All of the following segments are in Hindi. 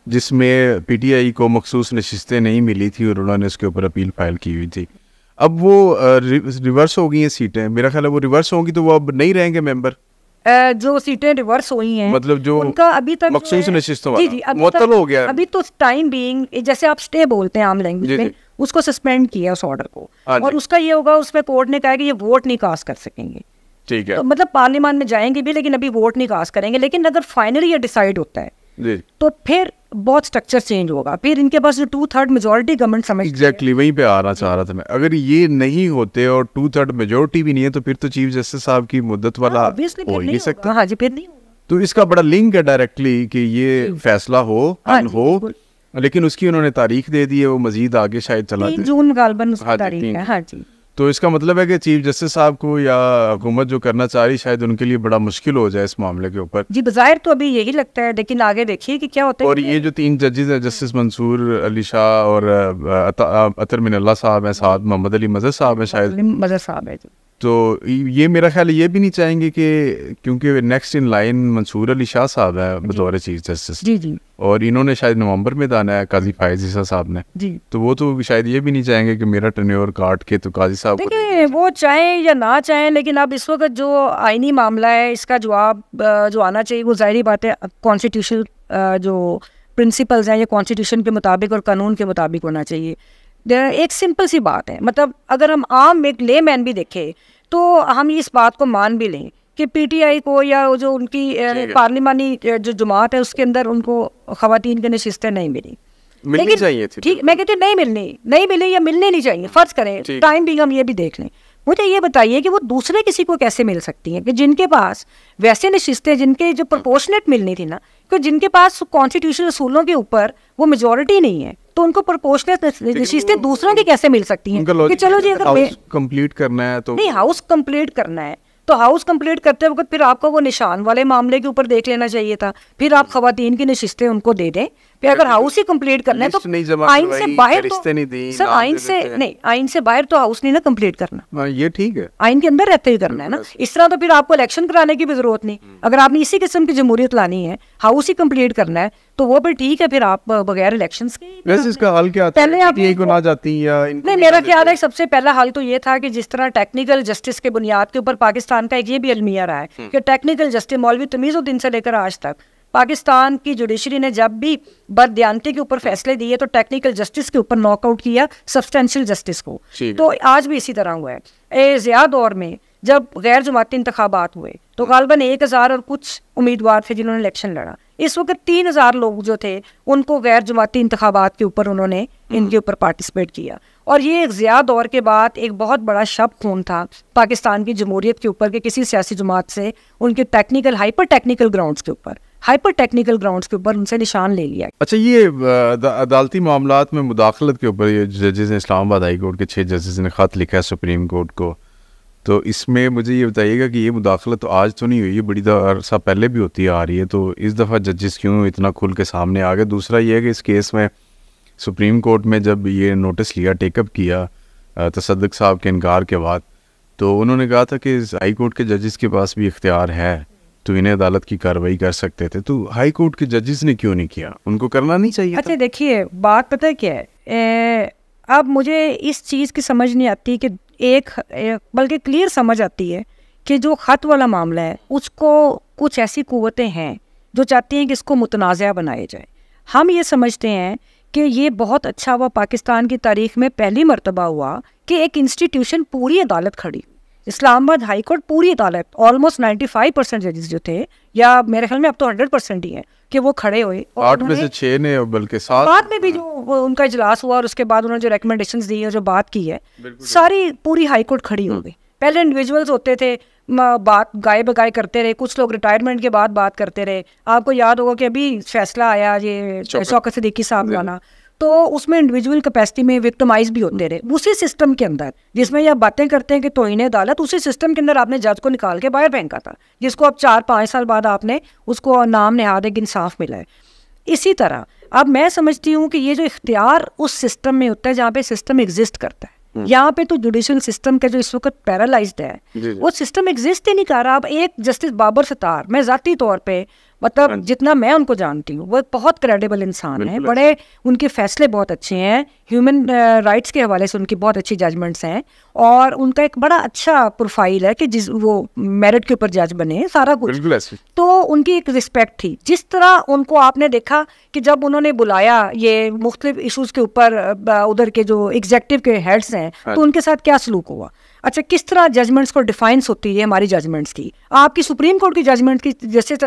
जिसमें पीटीआई को मखसूस नशिस्तें नहीं मिली थी और उन्होंने उसके ऊपर अपील फाइल की हुई थी। अब वो रिवर्स हो गई हैं सीटें, मेरा ख्याल है वो रिवर्स होंगी तो वो अब नहीं रहेंगे मेंबर। जो सीटें रिवर्स हुई हैं, मतलब जो उनका अभी तक मखसूस नशिस्तों जी जी मुअत्तल हो गया। अभी तो टाइम बीइंग, जैसे आप स्टे बोलते हैं आम लैंग्वेज में, उसको सस्पेंड किया उस ऑर्डर को, और उसका ये होगा, उसमें कोर्ट ने कहा कि ये वोट नहीं कास्ट कर सकेंगे। ठीक है, तो मतलब पार्लियामेंट में जाएंगे भी लेकिन अभी वोट नहीं कास्ट करेंगे। लेकिन अगर फाइनली ये डिसाइड होता है तो फिर बहुत स्ट्रक्चर चेंज होगा। फिर इनके पास जो 2/3 मेजोरिटी गवर्नमेंट समझ एग्जैक्टली वहीं पे आना चाह रहा था मैं। अगर ये नहीं होते और 2/3 मेजोरिटी भी नहीं है तो फिर तो चीफ जस्टिस साहब की मुद्दत वाला हो ही सकता। हाँ जी, फिर नहीं होगा। तो इसका बड़ा लिंक है डायरेक्टली कि ये फैसला हो हो, लेकिन उसकी उन्होंने तारीख दे दी है, वो मजीद आगे शायद चला 3 जून गालबन उसकी तारीख है। हाँ जी, तो इसका मतलब है कि चीफ जस्टिस साहब को या हुकूमत जो करना चाह रही शायद उनके लिए बड़ा मुश्किल हो जाए इस मामले के ऊपर। जी, बज़ाहिर तो अभी यही लगता है, लेकिन आगे देखिए कि क्या होता है। और ये जो 3 जजेस हैं, जस्टिस मंसूर अली शाह और अतर मिनल्ला साहब हैं, साथ मोहम्मद अली मजहर साहब हैं शायद, मजहर साहब है। तो ये मेरा ख्याल ये भी नहीं चाहेंगे कि, क्योंकि next in line Mansoor Ali Shah साहब है बतौर चीफ जस्टिस जी जी, और इन्होंने शायद नवंबर में दाना है काजी फायज ईसा साहब ने जी, तो वो तो शायद ये भी नहीं चाहेंगे कि मेरा टर्न्योर काट के तो काजी साहब को देखिए वो चाहें या ना चाहें, लेकिन अब इस वक्त जो आईनी मामला है इसका जवाब जो आना चाहिए वो जाहिर बात है कॉन्स्टिट्यूशन जो प्रिंसिपल्स हैं ये कॉन्स्टिट्यूशन के मुताबिक और कानून के मुताबिक होना चाहिए। एक सिंपल सी बात है, मतलब अगर हम आम एक ले मैन भी देखें तो हम इस बात को मान भी लें कि पीटीआई को या जो उनकी पार्लिमानी जो जमात है उसके अंदर उनको खवातीन के नशिस्तें नहीं मिली चाहिए थी। ठीक, मैं कहती हूँ नहीं मिली या मिलने नहीं चाहिए, फर्ज करें टाइम भी हम ये भी देख लें। मुझे ये बताइए कि वो दूसरे किसी को कैसे मिल सकती हैं कि जिनके पास वैसे नशिस्तें जिनके जो प्रोपोर्शनेट मिलनी थी ना, कि जिनके पास कॉन्स्टिट्यूशनल असूलों के ऊपर वो मेजोरिटी नहीं है तो उनको प्रोपोर्शनेट नशिस्तें दूसरों की कैसे मिल सकती हैं? कि चलो जी अगर हाउस कंप्लीट करना है तो नहीं, हाउस कंप्लीट करना है तो हाउस कंप्लीट करते वक्त फिर आपको वो निशान वाले मामले के ऊपर देख लेना चाहिए था, फिर आप खवातीन की नशिस्तें उनको दे दें। फिर अगर हाउस ही कंप्लीट करना है तो आइन से बाहर तो सर आइन से बाहर तो हाउस नहीं ना कंप्लीट करना, ये ठीक है, आइन के अंदर रहते ही करना है ना। इस तरह तो फिर आपको इलेक्शन कराने की भी जरूरत नहीं। अगर आपने इसी किस्म की जमहूरियत लानी है, हाउस ही कंप्लीट करना है तो वो भी ठीक है, फिर आप बगैर इलेक्शंस के। वैसे इसका हल क्या था? पहले आप को ना जाती या नहीं, मेरा ख्याल है सबसे पहला हल तो ये था कि जिस तरह टेक्निकल जस्टिस के बुनियाद के ऊपर पाकिस्तान का एक ये भी अलमिया रहा है कि टेक्निकल जस्टिस मौलवी तमीज़ुद्दीन से लेकर आज तक पाकिस्तान की जुडिशरी ने जब भी बददियानती के ऊपर फैसले दिए तो टेक्निकल जस्टिस के ऊपर नॉकआउट किया सब्सटेंशियल जस्टिस को। तो आज भी इसी तरह हुआ है। ज़िया दौर में जब गैर जमाती इंतखाबात हुए तो गालबन 1000 और कुछ उम्मीदवार थे जिन्होंने इलेक्शन लड़ा। इस वक्त 3000 लोग जो थे उनको गैर जमाती इंतखाबात के ऊपर उन्होंने इनके ऊपर पार्टिसिपेट किया। और ये एक ज़िया दौर के बाद एक बहुत बड़ा शब खून था पाकिस्तान की जमहूरियत के ऊपर कि किसी सियासी जमात से उनके टेक्निकल हाइपर टेक्निकल ग्राउंड्स के ऊपर उनसे निशान ले लिया। अच्छा, ये अदालती मामलात में मुदाखलत के ऊपर ये जजेस ने इस्लामाबाद हाई कोर्ट के 6 जजेस ने ख़त लिखा है सुप्रीम कोर्ट को, तो इसमें मुझे ये बताइएगा कि ये मुदाखलत तो आज तो नहीं हुई, ये बड़ी अरसा पहले भी होती आ रही है, तो इस दफ़ा जजेस क्यों इतना खुल के सामने आ गए? दूसरा ये है कि इस केस में सुप्रीम कोर्ट में जब ये नोटिस लिया, टेकअप किया तसद्दुक़ साहब के इनकार के बाद, तो उन्होंने कहा था कि हाई कोर्ट के जजेस के पास भी इख्तियार है तो इन्हें अदालत की कार्रवाई कर सकते थे, तो हाई कोर्ट के जजेस ने क्यों नहीं किया? उनको करना नहीं चाहिए? अच्छा देखिए, बात पता है क्या है, अब मुझे इस चीज़ की समझ नहीं आती कि बल्कि क्लियर समझ आती है कि जो ख़त वाला मामला है उसको कुछ ऐसी कुव्वतें हैं जो चाहती हैं कि इसको मुतनाज़ा बनाया जाए। हम ये समझते हैं कि ये बहुत अच्छा हुआ, पाकिस्तान की तारीख में पहली मरतबा हुआ कि एक इंस्टीट्यूशन पूरी अदालत खड़ी, इस्लामाबाद हाई कोर्ट पूरी अदालत, ऑलमोस्ट 95% जजेस जो थे, या मेरे ख्याल में अब तो 100% ही है कि वो खड़े हुए। 8 में से 6 ने बल्कि 7 बाद में भी जो उनका इजलास हुआ और उसके बाद उन्होंने जो रिकमेंडेशंस दी है, जो बात की है, सारी पूरी हाई कोर्ट खड़ी हो गई। पहले इंडिविजुअल्स होते थे, बात गाय बगाए करते रहे, कुछ लोग रिटायरमेंट के बाद बात करते रहे। आपको याद होगा कि अभी फैसला आया ये शौकत सिद्दीकी साहब वाला, तो उसमें इंडिविजुअल कैपेसिटी में विक्टिमाइज भी होते रहे। उसी सिस्टम के अंदर जिसमें ये आप बातें करते हैं कि तौहीन अदालत, उसी सिस्टम के अंदर आपने जज को निकाल के बाहर फेंका था, जिसको अब 4-5 साल बाद आपने उसको नाम नहाद एक इंसाफ मिला है। इसी तरह अब मैं समझती हूँ कि ये जो इख्तियार उस सिस्टम में होता है जहाँ पे सिस्टम एग्जिस्ट करता है, यहाँ पे तो जुडिशल सिस्टम का जो इस वक्त पैरालाइज्ड है वो सिस्टम एग्जिस्ट ही नहीं कर रहा। अब एक जस्टिस बाबर सत्तार, मैं ज़ाती तौर पे मतलब जितना मैं उनको जानती हूँ वो बहुत क्रेडिबल इंसान है, बड़े उनके फैसले बहुत अच्छे हैं, ह्यूमन राइट्स के हवाले से उनकी बहुत अच्छी जजमेंट्स हैं और उनका एक बड़ा अच्छा प्रोफाइल है कि जिस वो मेरिट के ऊपर जज बने सारा कुछ, तो उनकी एक रिस्पेक्ट थी। जिस तरह उनको आपने देखा कि जब उन्होंने बुलाया ये मुख्तलिफ इशूज़ के ऊपर उधर के जो एग्जेक्टिव के हेड्स हैं तो उनके साथ क्या सलूक हुआ। अच्छा, किस तरह जजमेंट्स को डिफाइंस होती है हमारी जजमेंट्स की, आपकी सुप्रीम कोर्ट की जजमेंट की, जैसे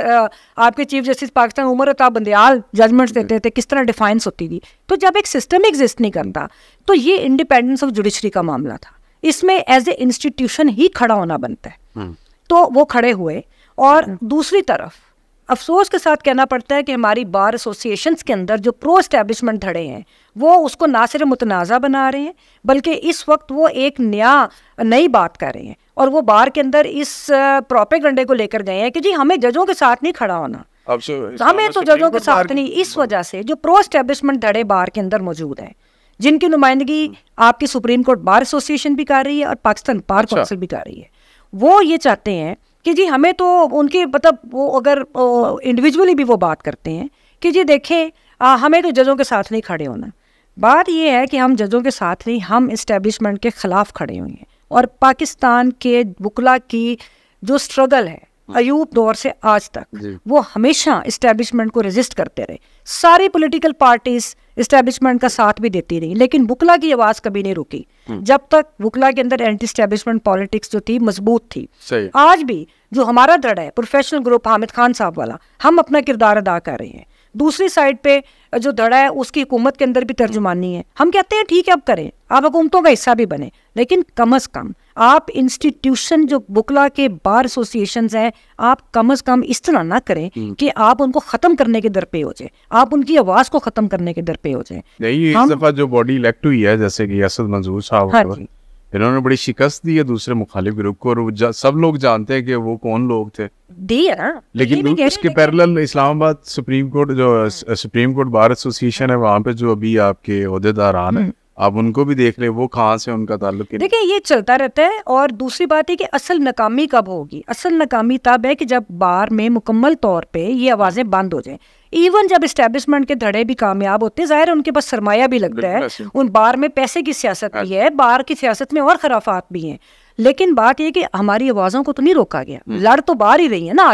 आपके chief justice Pakistan Umar Ata Bandial judgements देते थे, किस तरह डिफाइंस होती थी। तो जब एक सिस्टम एग्जिस्ट नहीं करता तो ये इंडिपेंडेंस ऑफ जुडिशरी का मामला था, इसमें एज ए इंस्टीट्यूशन ही खड़ा होना बनता है। तो वो खड़े हुए। और दूसरी तरफ अफसोस के साथ कहना पड़ता है कि हमारी बार एसोसिएशंस के अंदर जो प्रो एस्टेब्लिशमेंट धड़े हैं वो उसको ना सिर्फ मुतनाज़ा बना रहे हैं बल्कि इस वक्त वो एक नई बात कर रहे हैं और वो बार के अंदर इस प्रोपेगेंडे को लेकर गए हैं कि जी हमें जजों के साथ नहीं खड़ा होना, हमें तो जजों के साथ नहीं। इस वजह से जो प्रो एस्टेब्लिशमेंट धड़े बार के अंदर मौजूद हैं, जिनकी नुमाइंदगी आपकी सुप्रीम कोर्ट बार एसोसिएशन भी कर रही है और पाकिस्तान बार काउंसिल भी कर रही है, वो ये चाहते हैं कि जी हमें तो उनके मतलब वो अगर इंडिविजुअली भी वो बात करते हैं कि जी देखें हमें तो जजों के साथ नहीं खड़े होना। बात ये है कि हम जजों के साथ नहीं, हम इस्टेब्लिशमेंट के ख़िलाफ़ खड़े हुए हैं। और पाकिस्तान के वकला की जो स्ट्रगल है अयूब दौर से आज तक, वो हमेशा इस्टेब्लिशमेंट को रेजिस्ट करते रहे। सारी पॉलिटिकल पार्टीज इस्टेब्लिशमेंट का साथ भी देती रही, लेकिन वकला की आवाज़ कभी नहीं रुकी जब तक वकला के अंदर एंटी इस्टेब्लिशमेंट पॉलिटिक्स जो थी मजबूत थी। आज भी जो हमारा धड़ा है प्रोफेशनल ग्रुप हामिद खान साहब वाला, हम अपना किरदार अदा कर रहे हैं। दूसरी साइड पे जो धड़ा है उसकी हुकूमत के अंदर भी तर्जुमानी है। हम कहते हैं ठीक है अब करें, आप हुकूमतों का हिस्सा भी बने, लेकिन कम अज़ कम आप इंस्टीट्यूशन जो वकला के बार एसोसिएशंस हैं, आप कम अज़ कम इस तरह ना करें कि आप उनको ख़त्म करने के दर पे हो जाए, आप उनकी आवाज़ को ख़त्म करने के दर पे हो जाए। नहीं, इस दफ़ा जो बॉडी इलेक्ट हुई है जैसे कि असद मंजूर साहब, इन्होंने बड़ी शिकस्त दी है दूसरे मुखालिफ ग्रुप को और सब लोग जानते हैं कि वो कौन लोग थे, दी है ना। लेकिन उसके पैरेलल इस्लामाबाद सुप्रीम कोर्ट जो सुप्रीम कोर्ट बार एसोसिएशन है वहाँ पे जो अभी आपके ओहदेदारान हैं, आप उनको भी देख ले वो कहाँ से उनका ताल्लुक है। देखिए ये चलता रहता है। और दूसरी बात है कि असल नाकामी कब होगी, असल नाकामी तब है कि जब बार में मुकम्मल तौर पे ये आवाज़ें बंद हो जाएं। इवन जब इस्टेब्लिशमेंट के धड़े भी कामयाब होते हैं, जाहिर है उनके पास सरमाया भी लगता है, उन बार में पैसे की सियासत भी है, बार की सियासत में और खराफात भी हैं, लेकिन बात यह कि हमारी आवाज़ों को तो नहीं रोका गया, लड़ तो बार ही रही है ना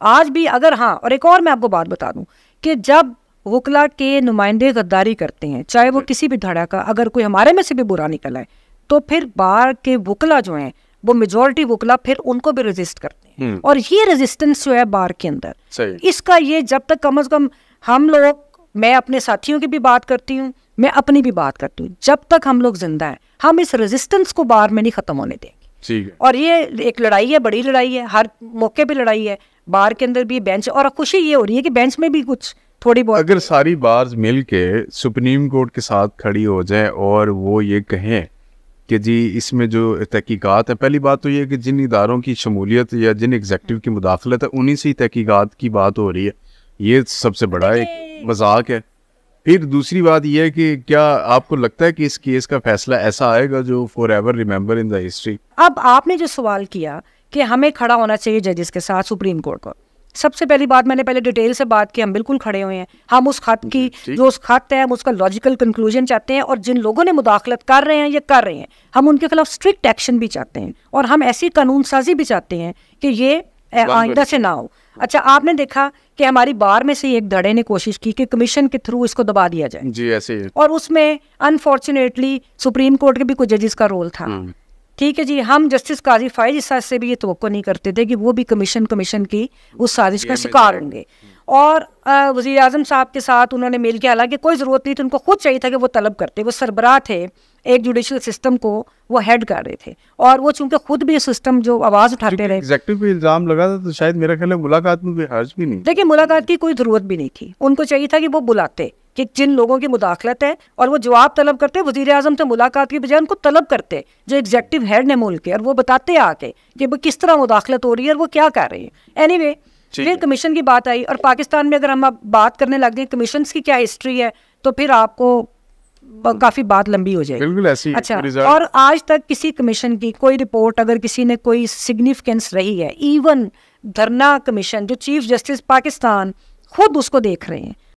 आज भी अगर हाँ। और एक और मैं आपको बात बता दूं कि जब वकला के नुमाइंदे गद्दारी करते हैं, चाहे वो किसी भी धड़ा का, अगर कोई हमारे में से भी बुरा निकला है तो फिर बार के वकला जो हैं वो मेजॉरिटी वकला फिर उनको भी रेजिस्ट करते हैं। और ये रेजिस्टेंस जो है बार के अंदर, इसका ये जब तक कम से कम हम लोग, मैं अपने साथियों की भी बात करती हूँ, मैं अपनी भी बात करती हूँ, जब तक हम लोग जिंदा हैं हम इस रेजिस्टेंस को बार में नहीं खत्म होने देंगे। और ये एक लड़ाई है, बड़ी लड़ाई है, हर मौके पे लड़ाई है, बार के अंदर भी बेंच। और खुशी ये हो रही है कि बेंच में भी कुछ थोड़ी बहुत, अगर सारी बार्स मिल के सुप्रीम कोर्ट के साथ खड़ी हो जाए और वो ये कहें कि जी इसमें जो तहकीकात है, पहली बात तो ये कि जिन इदारों की शमूलियत या जिन एग्जेक्टिव की मुदाखलत है उन्हीं से तहकीकात की बात हो रही है, ये सबसे बड़ा एक मजाक है। फिर दूसरी बात यह है कि क्या आपको लगता है कि इस केस का फैसला ऐसा आएगा जो for ever remember in the history? अब आपने जो सवाल किया कि हमें खड़ा होना चाहिए जजेस के साथ सुप्रीम कोर्ट को, सबसे पहली बात मैंने पहले डिटेल से बात की, हम बिल्कुल खड़े हुए हैं। हम उस खत की जो उस खत है हम उसका लॉजिकल कंक्लूजन चाहते हैं, और जिन लोगों ने मुदाखलत कर रहे हैं या कर रहे हैं हम उनके खिलाफ स्ट्रिक्ट एक्शन भी चाहते हैं, और हम ऐसी कानून साजी भी चाहते हैं कि ये आइंदा से ना हो। अच्छा, आपने देखा कि हमारी बार में से एक धड़े ने कोशिश की कि कमीशन के थ्रू इसको दबा दिया जाए जी, ऐसे ही। और उसमें अनफॉर्चुनेटली सुप्रीम कोर्ट के भी कुछ जजेस का रोल था। ठीक है जी, हम जस्टिस काजी फाइज इसाद से भी ये तवक्को नहीं करते थे कि वो भी कमीशन की उस साजिश का शिकार होंगे। और वज़ीर आज़म साहब के साथ उन्होंने मिल के, हालांकि कोई ज़रूरत नहीं थी, उनको खुद चाहिए था कि वो तलब करते, वो सरबराह थे एक जुडिशल सिस्टम को, वो हेड कर रहे थे, और वो चूंकि खुद भी सिस्टम जो आवाज़ उठाते रहे, एग्जेक्टिव पे इल्ज़ाम लगा था, तो शायद मेरा ख्याल है मुलाकात में भी हर्ज भी नहीं। देखिए मुलाकात की कोई ज़रूरत भी नहीं थी, उनको चाहिए था कि वो बुलाते कि जिन लोगों की मुदाखलत है और वो जवाब तलब करते, वज़ीर आज़म से मुलाकात की बजाय उनको तलब करते जो एग्जेक्टिव हेड ने मुल्क के, और वो बताते आके कि वो किस तरह मुदाखलत हो रही है और वो क्या कर रहे हैं। एनीवे, फिर कमीशन की बात आई, और पाकिस्तान में अगर हम अब बात करने लग गए कमीशन की क्या हिस्ट्री है तो फिर आपको काफी बात लंबी हो जाएगी। बिल्कुल ऐसी। अच्छा, और आज तक किसी कमीशन की कोई रिपोर्ट अगर किसी ने कोई सिग्निफिकेंस रही है, इवन धरना कमीशन जो चीफ जस्टिस पाकिस्तान खुद उसको देख रहे हैं,